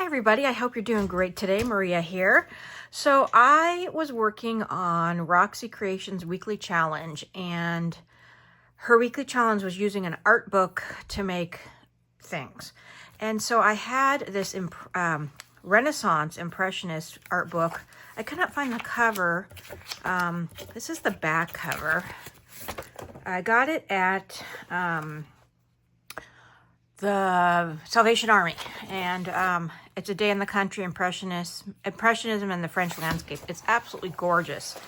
Hi everybody, I hope you're doing great today. Maria here. So I was working on Roxy Creations weekly challenge, and her weekly challenge was using an art book to make things. And so I had this Renaissance Impressionist art book. I could not find the cover. This is the back cover. I got it at the Salvation Army, and it's a day in the country, impressionism and the French landscape. It's absolutely gorgeous.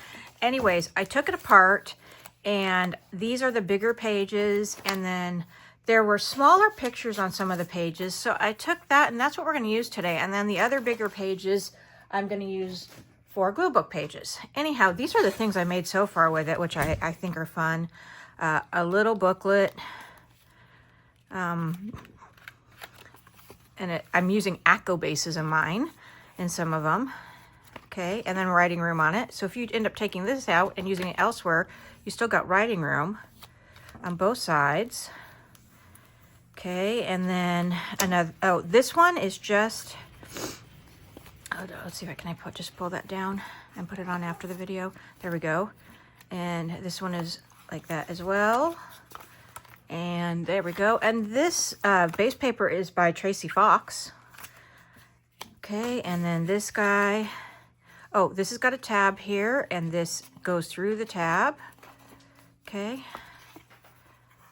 Anyways, I took it apart, and these are the bigger pages, and then there were smaller pictures on some of the pages, so I took that, and that's what we're going to use today. And then the other bigger pages I'm going to use for glue book pages. Anyhow, these are the things I made so far with it, which I think are fun. A little booklet. I'm using Acco bases in mine, in some of them. Okay, and then writing room on it. So if you end up taking this out and using it elsewhere, you still got writing room on both sides. Okay, and then another, oh, this one is just, oh, let's see if I can just pull that down and put it on after the video. There we go. And this one is like that as well. And there we go. And this base paper is by Tracy Fox. Okay, and then this guy. Oh, this has got a tab here, and this goes through the tab. Okay.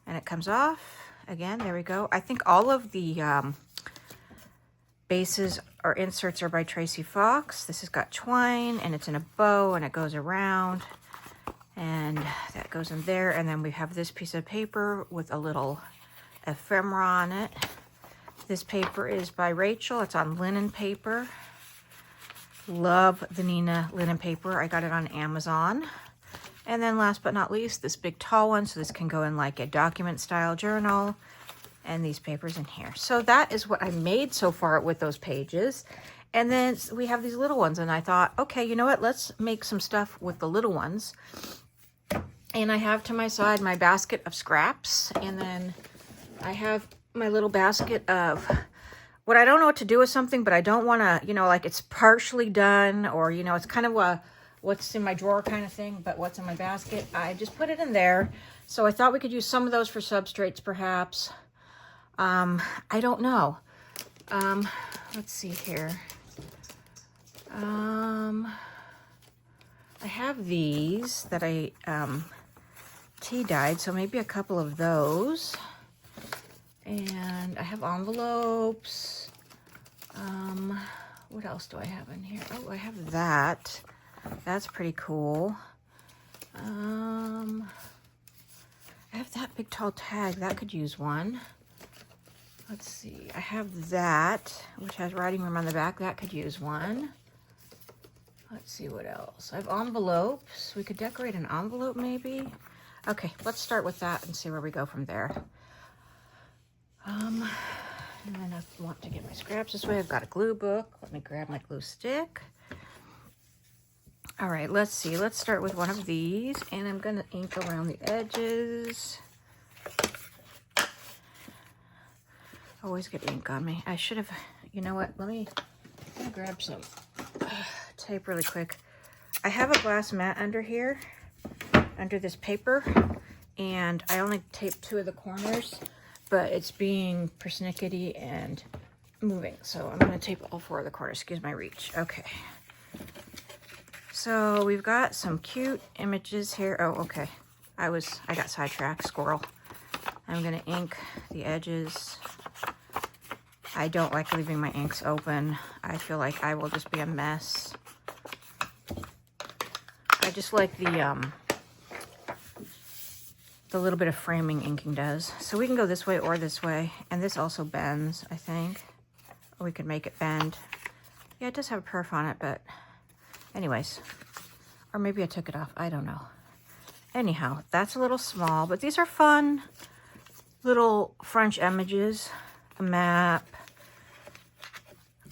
And it comes off. Again, there we go. I think all of the bases or inserts are by Tracy Fox. This has got twine, and it's in a bow, and it goes around. And that goes in there, and then we have this piece of paper with a little ephemera on it. This paper is by Rachel. It's on linen paper. Love the Nina linen paper. I got it on Amazon. And then last but not least, this big tall one. So this can go in like a document style journal. And these papers in here. So that is what I made so far with those pages. And then we have these little ones, and I thought, okay, you know what? Let's make some stuff with the little ones. And I have to my side my basket of scraps, and then I have my little basket of what I don't know what to do with something, but I don't want to, you know, like it's partially done, or, you know, it's kind of a what's in my drawer kind of thing, but what's in my basket, I just put it in there. So I thought we could use some of those for substrates, perhaps. I don't know. Let's see here. I have these that I tea dyed, so maybe a couple of those. And I have envelopes. What else do I have in here? Oh, I have that. That's pretty cool. I have that big tall tag. That could use one. Let's see. I have that, which has writing room on the back. That could use one. Let's see what else. I have envelopes. We could decorate an envelope maybe. Okay, let's start with that and see where we go from there. And then I want to get my scraps this way. I've got a glue book. Let me grab my glue stick. All right, let's see. Let's start with one of these, and I'm going to ink around the edges. Always get ink on me. I should have, you know what? Let me grab some tape really quick. I have a glass mat under here, under this paper, and I only taped 2 of the corners, but it's being persnickety and moving, so I'm going to tape all 4 of the corners. Excuse my reach. Okay. So we've got some cute images here. Oh, okay. I got sidetracked. Squirrel. I'm going to ink the edges. I don't like leaving my inks open. I feel like I will just be a mess. I just like the little bit of framing inking does. So we can go this way or this way. And this also bends, I think. Or we could make it bend. Yeah, it does have a perf on it, but anyways. Or maybe I took it off. I don't know. Anyhow, that's a little small, but these are fun little French images. A map.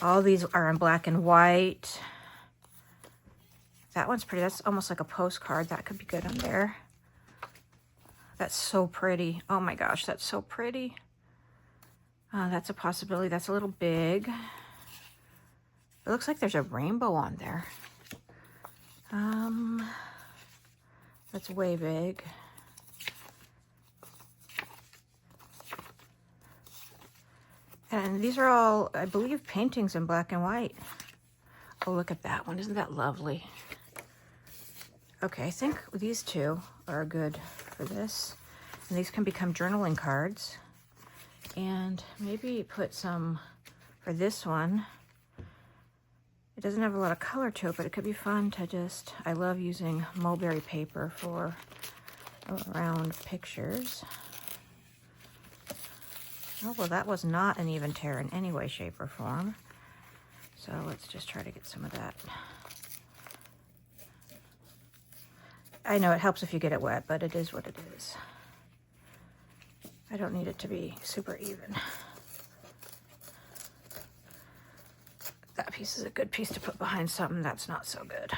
All these are in black and white. That one's pretty. That's almost like a postcard. That could be good on there. That's so pretty. Oh my gosh, that's so pretty. That's a possibility. That's a little big. It looks like there's a rainbow on there. That's way big. And these are all, I believe, paintings in black and white. Oh, look at that one. Isn't that lovely? Okay, I think these two are good for this. And these can become journaling cards. And maybe put some for this one. It doesn't have a lot of color to it, but it could be fun to just, I love using mulberry paper for around pictures. Oh, well, that was not an even tear in any way, shape, or form. So let's just try to get some of that. I know it helps if you get it wet, but it is what it is. I don't need it to be super even. That piece is a good piece to put behind something that's not so good.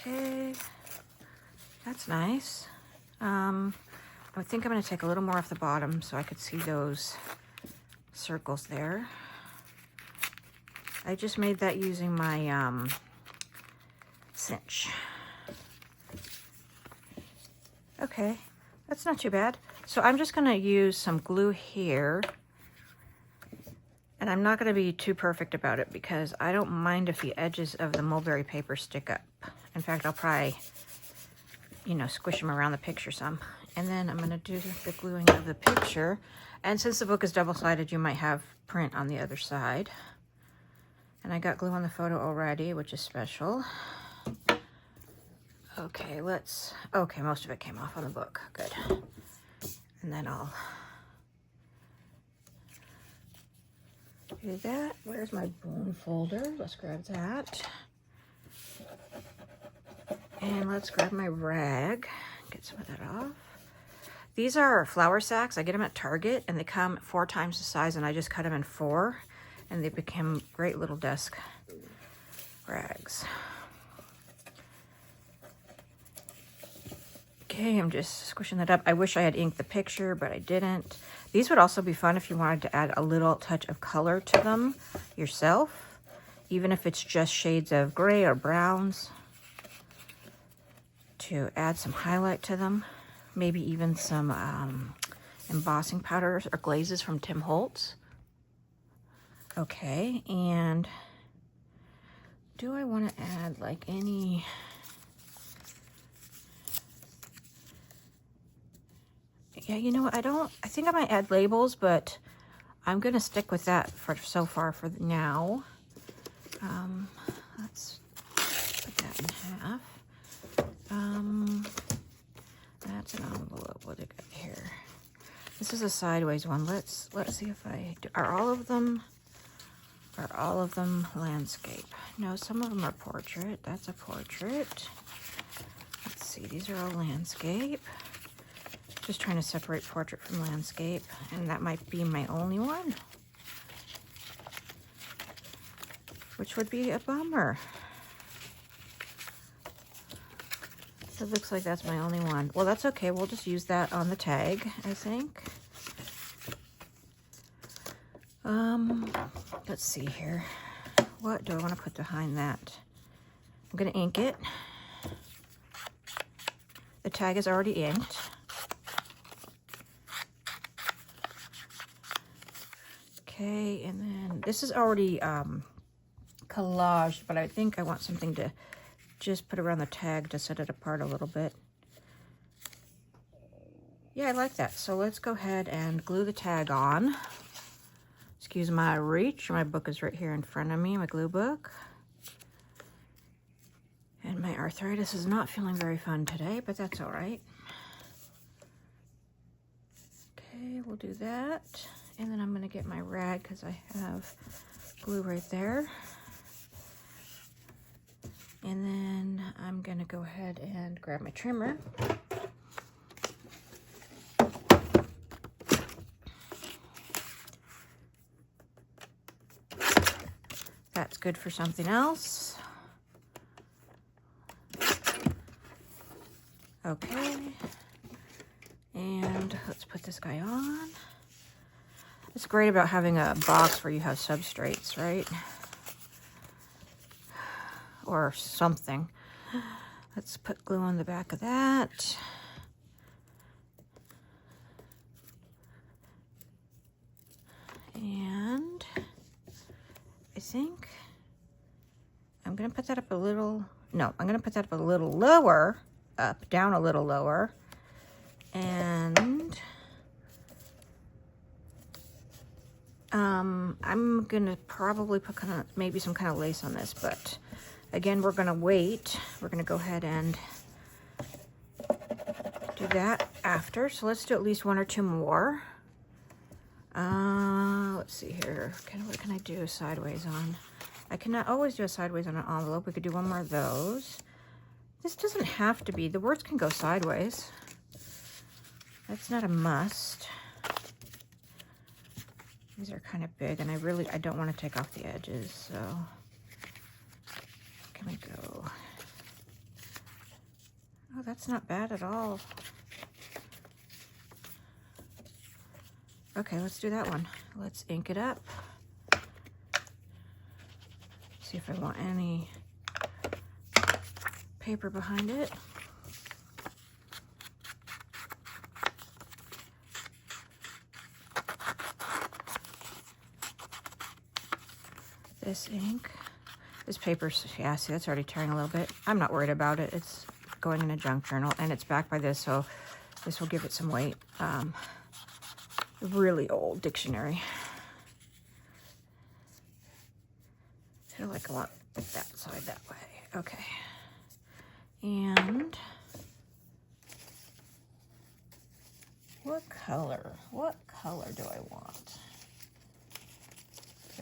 Okay, that's nice. I think I'm going to take a little more off the bottom so I could see those circles there. I just made that using my cinch. Okay, that's not too bad. So I'm just going to use some glue here. And I'm not going to be too perfect about it because I don't mind if the edges of the mulberry paper stick up. In fact, I'll probably, you know, squish them around the picture some. And then I'm going to do the gluing of the picture. And since the book is double-sided, you might have print on the other side. And I got glue on the photo already, which is special. Okay, okay, most of it came off on the book. Good. And then I'll do that. Where's my bone folder? Let's grab that. And let's grab my rag. Get some of that off. These are flour sacks. I get them at Target, and they come 4 times the size, and I just cut them in 4, and they become great little desk rags. Okay, I'm just squishing that up. I wish I had inked the picture, but I didn't. These would also be fun if you wanted to add a little touch of color to them yourself, even if it's just shades of gray or browns, to add some highlight to them. Maybe even some embossing powders or glazes from Tim Holtz. Okay, and do I want to add like any... Yeah, you know what, I think I might add labels, but I'm going to stick with that for so far for now. Let's put that in half. That's an envelope. What do I got here? This is a sideways one. Let's see if I do. Are all of them landscape? No, some of them are portrait. That's a portrait. Let's see, these are all landscape. Just trying to separate portrait from landscape, and that might be my only one, which would be a bummer. So it looks like that's my only one. Well, that's okay. We'll just use that on the tag, I think. Let's see here. What do I want to put behind that? I'm going to ink it. The tag is already inked. Okay, and then this is already collaged, but I think I want something to just put around the tag to set it apart a little bit. Yeah, I like that. So let's go ahead and glue the tag on. Excuse my reach. My book is right here in front of me, my glue book. And my arthritis is not feeling very fun today, but that's all right. Okay, we'll do that. And then I'm going to get my rag because I have glue right there. And then I'm going to go ahead and grab my trimmer. That's good for something else. Okay. And let's put this guy on. It's great about having a box where you have substrates, right? Or something. Let's put glue on the back of that. And I think I'm going to put that up a little, no, I'm going to put that up a little lower, down a little lower. And I'm going to probably put maybe some kind of lace on this, but again, we're going to wait. We're going to go ahead and do that after. So let's do at least 1 or 2 more. Let's see here. What can I do sideways on? I cannot always do a sideways on an envelope. We could do 1 more of those. This doesn't have to be. The words can go sideways. That's not a must. These are kind of big, and I don't want to take off the edges, so can we go? Oh, that's not bad at all. Okay, let's do that one. Let's ink it up. See if I want any paper behind it. This ink, this paper's, yeah, see, that's already tearing a little bit. I'm not worried about it. It's going in a junk journal, and it's backed by this, so this will give it some weight. Really old dictionary. I feel like I want that side that way. Okay. And what color? What color do I want?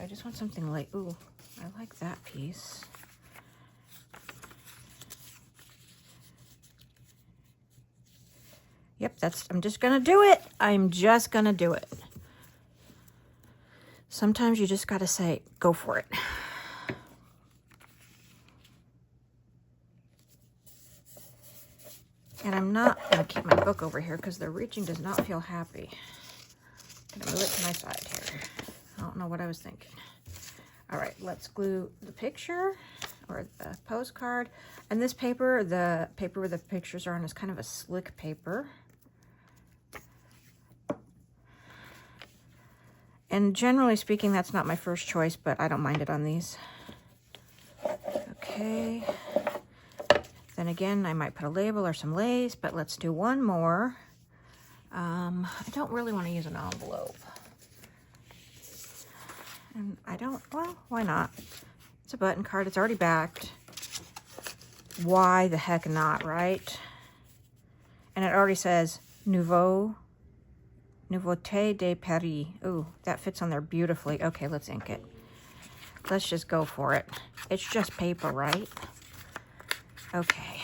I just want something like, ooh, I like that piece. Yep, I'm just gonna do it. I'm just gonna do it. Sometimes you just gotta say, go for it. And I'm not gonna keep my book over here because the reaching does not feel happy. I'm gonna move it to my side here. I don't know what I was thinking. All right, let's glue the picture or the postcard. And this paper, the paper where the pictures are on, is kind of a slick paper. And generally speaking, that's not my first choice, but I don't mind it on these. Okay. Then again, I might put a label or some lace, but let's do 1 more. I don't really want to use an envelope. And I don't, well, why not? It's a button card. It's already backed. Why the heck not, right? And it already says Nouveauté de Paris. Ooh, that fits on there beautifully. Okay, let's ink it. Let's just go for it. It's just paper, right? Okay.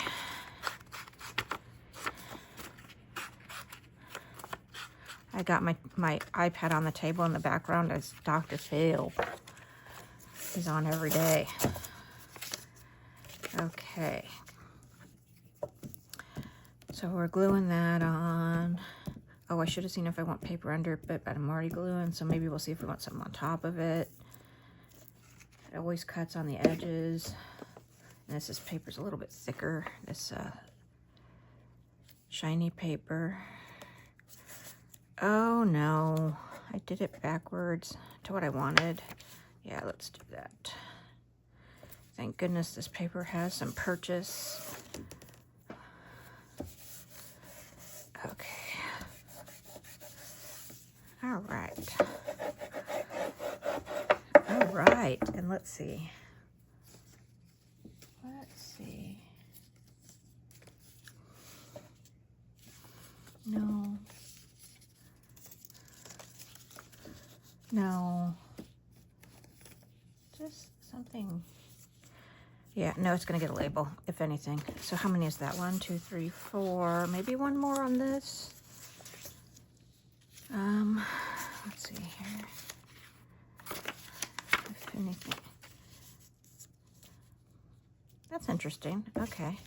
I got my iPad on the table in the background as Dr. Phil. He's on every day. Okay. So we're gluing that on. Oh, I should have seen if I want paper under it, but I'm already gluing, so maybe we'll see if we want something on top of it. It always cuts on the edges. And this paper's a little bit thicker, this shiny paper. Oh no, I did it backwards to what I wanted. Yeah, let's do that. Thank goodness this paper has some purchase. Okay. All right. All right, and let's see. No. Just something. Yeah, no, it's going to get a label, if anything. So how many is that? 1, 2, 3, 4. Maybe 1 more on this. Let's see here. If anything. That's interesting. Okay.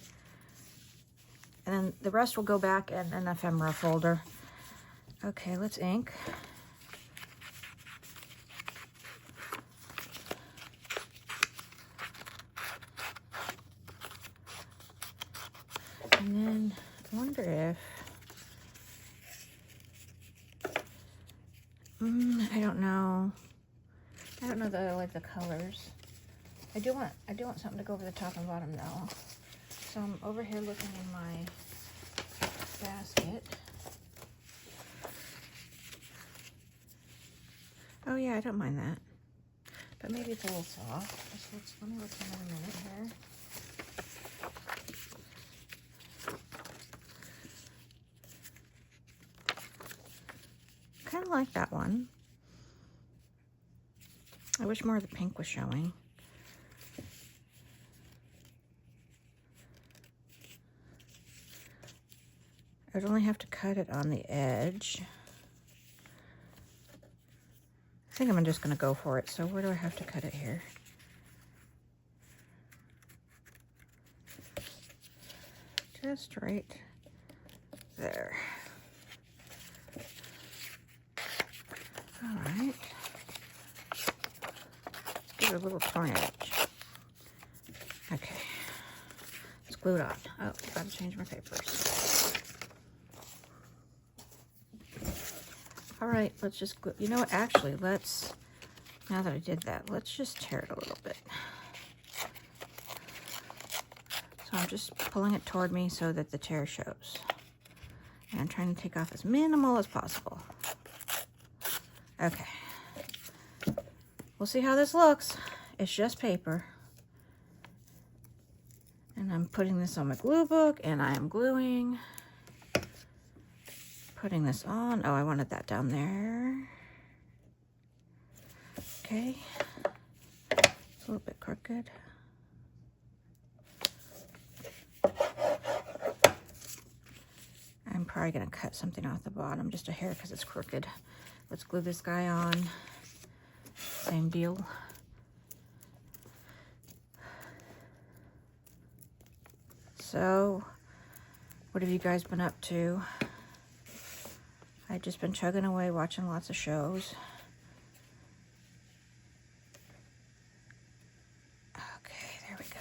And then the rest will go back in an ephemera folder. Okay, let's ink. I don't know. I don't know that I like the colors. I do want something to go over the top and bottom though. So I'm over here looking in my basket. Oh yeah, I don't mind that. But maybe it's a little soft. Let me look for another minute here. Kind of like that one. I wish more of the pink was showing. I'd only have to cut it on the edge. I think I'm just going to go for it. So where do I have to cut it here? Just right there. All right. Let's give it a little torn edge. Okay. It's glued on. Oh, got to change my papers. All right, let's just glue. You know what? Actually, let's, now that I did that, let's just tear it a little bit. So I'm just pulling it toward me so that the tear shows. And I'm trying to take off as minimal as possible. Okay. We'll see how this looks. It's just paper. And I'm putting this on my glue book, and I am gluing. Putting this on. Oh, I wanted that down there. Okay. It's a little bit crooked. I'm probably going to cut something off the bottom, just a hair because it's crooked. Let's glue this guy on. Same deal. So, what have you guys been up to? I've just been chugging away, watching lots of shows. Okay, there we go.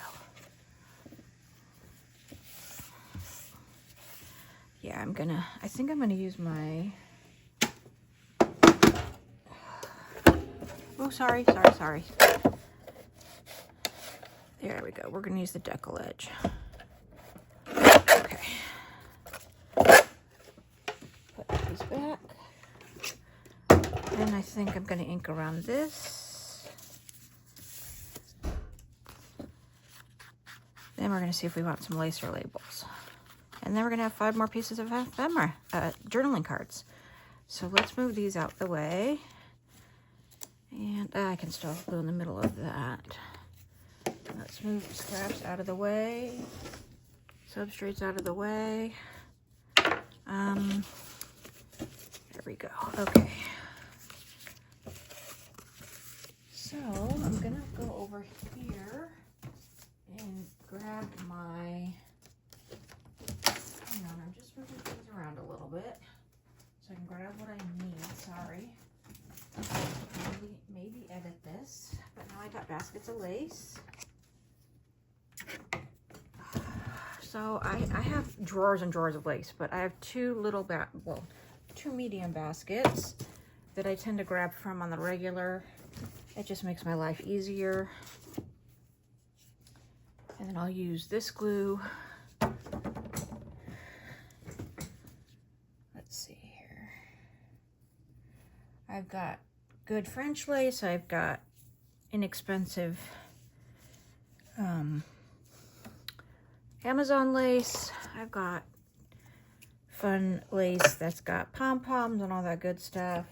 Yeah, I think I'm gonna use my, oh, sorry. There we go. We're gonna use the decal edge. Okay. Put these back. And I think I'm gonna ink around this. Then we're gonna see if we want some lacer labels. And then we're gonna have 5 more pieces of ephemera, journaling cards. So let's move these out the way. And I can still glue in the middle of that. Let's move scraps out of the way. Substrates out of the way. There we go. Okay. So I'm gonna go over here and grab my, hang on, I'm just moving things around a little bit so I can grab what I need. Sorry. Maybe edit this, but now I got baskets of lace. So I have drawers and drawers of lace, but I have 2 little, two medium baskets that I tend to grab from on the regular. It just makes my life easier. And then I'll use this glue. Let's see here. I've got good French lace. I've got inexpensive Amazon lace. I've got fun lace that's got pom-poms and all that good stuff.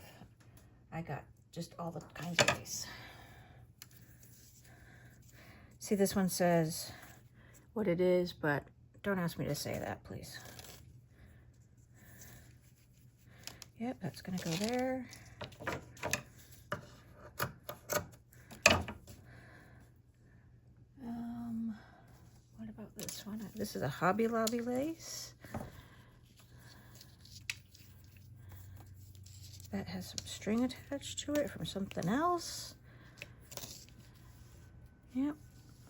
I got just all the kinds of lace. See, this one says what it is, but don't ask me to say that, please. Yep, that's gonna go there. What about this one? This is a Hobby Lobby lace. That has some string attached to it from something else. Yep,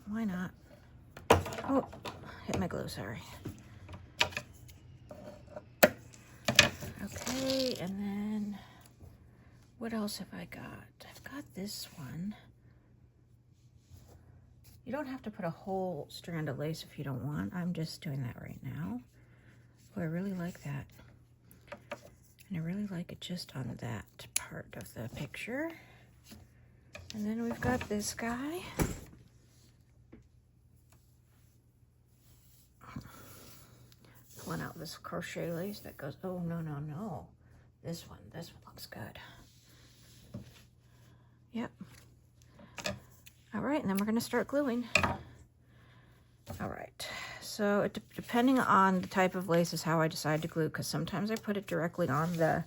why not? Oh, hit my glue, sorry. Okay, and then What else have I got? I've got this one. You don't have to put a whole strand of lace if you don't want. I'm just doing that right now. Oh, I really like that. And I really like it just on that part of the picture. And then we've got this guy. Pulling out this crochet lace that goes, oh, no, no, no. This one looks good. Yep. All right, and then we're gonna start gluing. All right, so depending on the type of lace is how I decide to glue, because sometimes I put it directly on the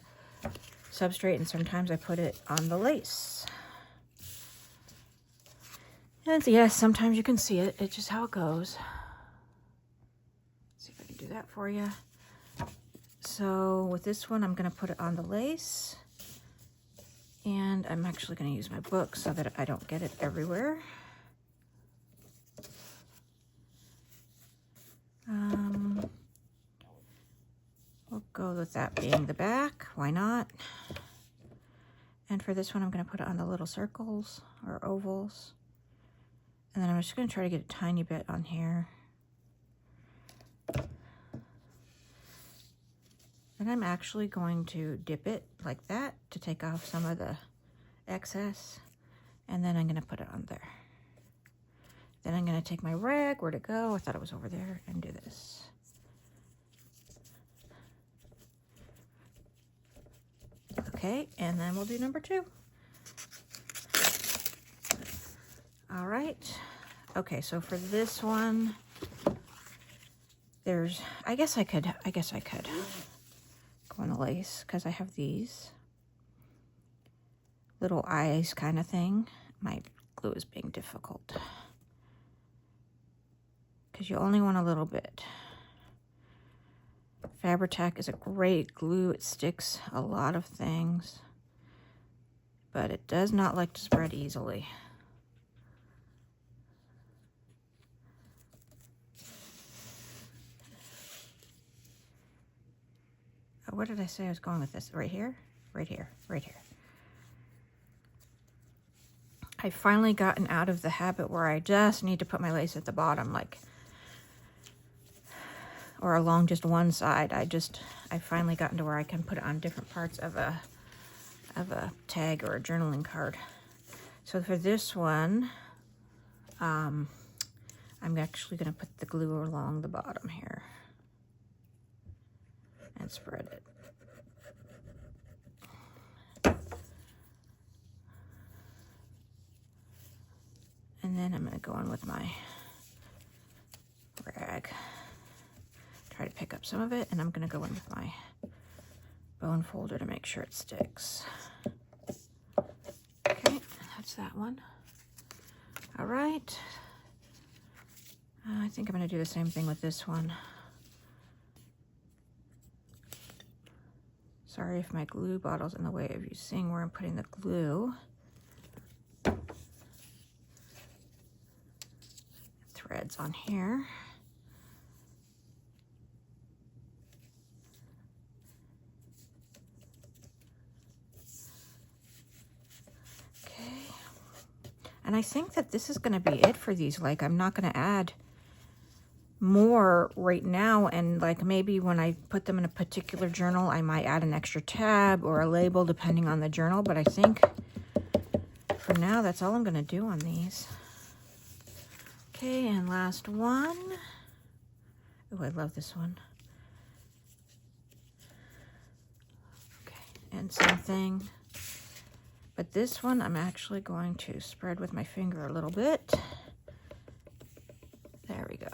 substrate and sometimes I put it on the lace. And yes, sometimes you can see it. It's just how it goes. Let's see if I can do that for you. So with this one, I'm gonna put it on the lace. And I'm actually going to use my book so that I don't get it everywhere. We'll go with that being the back. Why not? And for this one, I'm going to put it on the little circles or ovals. And then I'm just going to try to get a tiny bit on here. And I'm actually going to dip it like that to take off some of the excess. And then I'm going to put it on there. Then I'm going to take my rag, where'd it go? I thought it was over there, and do this. Okay, and then we'll do number 2. All right. Okay, so for this one, I guess I could go on the lace, because I have these little eyes kind of thing. My glue is being difficult because you only want a little bit. Fabri-Tac is a great glue. It sticks a lot of things, but it does not like to spread easily. Where did I say I was going with this? Right here? Right here. Right here. I've finally gotten out of the habit where I just need to put my lace at the bottom, like, or along just one side. I've finally gotten to where I can put it on different parts of a tag or a journaling card. So for this one, I'm actually going to put the glue along the bottom here and spread it. And then I'm going to go in with my rag, try to pick up some of it, and I'm going to go in with my bone folder to make sure it sticks. Okay, that's that one. All right. I think I'm going to do the same thing with this one. Sorry if my glue bottle's in the way of you seeing where I'm putting the glue. Threads on here. Okay. And I think that this is going to be it for these. Like, I'm not going to add more right now, and like maybe when I put them in a particular journal I might add an extra tab or a label depending on the journal, but I think for now that's all I'm going to do on these. Okay, and last one. Oh, I love this one. Okay, and same thing, but this one I'm actually going to spread with my finger a little bit. There we go.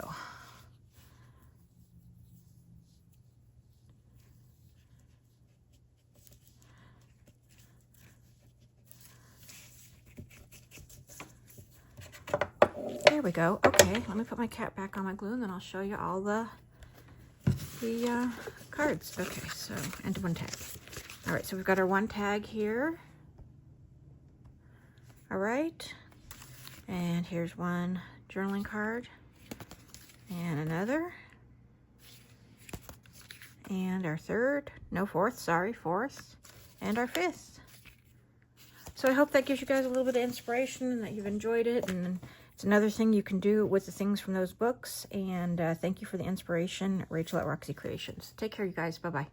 There we go. Okay, let me put my cap back on my glue and then I'll show you all the cards. Okay, so, and one tag. All right, so we've got our one tag here. All right, and here's one journaling card and another. And our fourth, and our fifth. So I hope that gives you guys a little bit of inspiration and that you've enjoyed it. And it's another thing you can do with the things from those books. And thank you for the inspiration, Rachel at Roxy Creations. Take care, you guys. Bye-bye.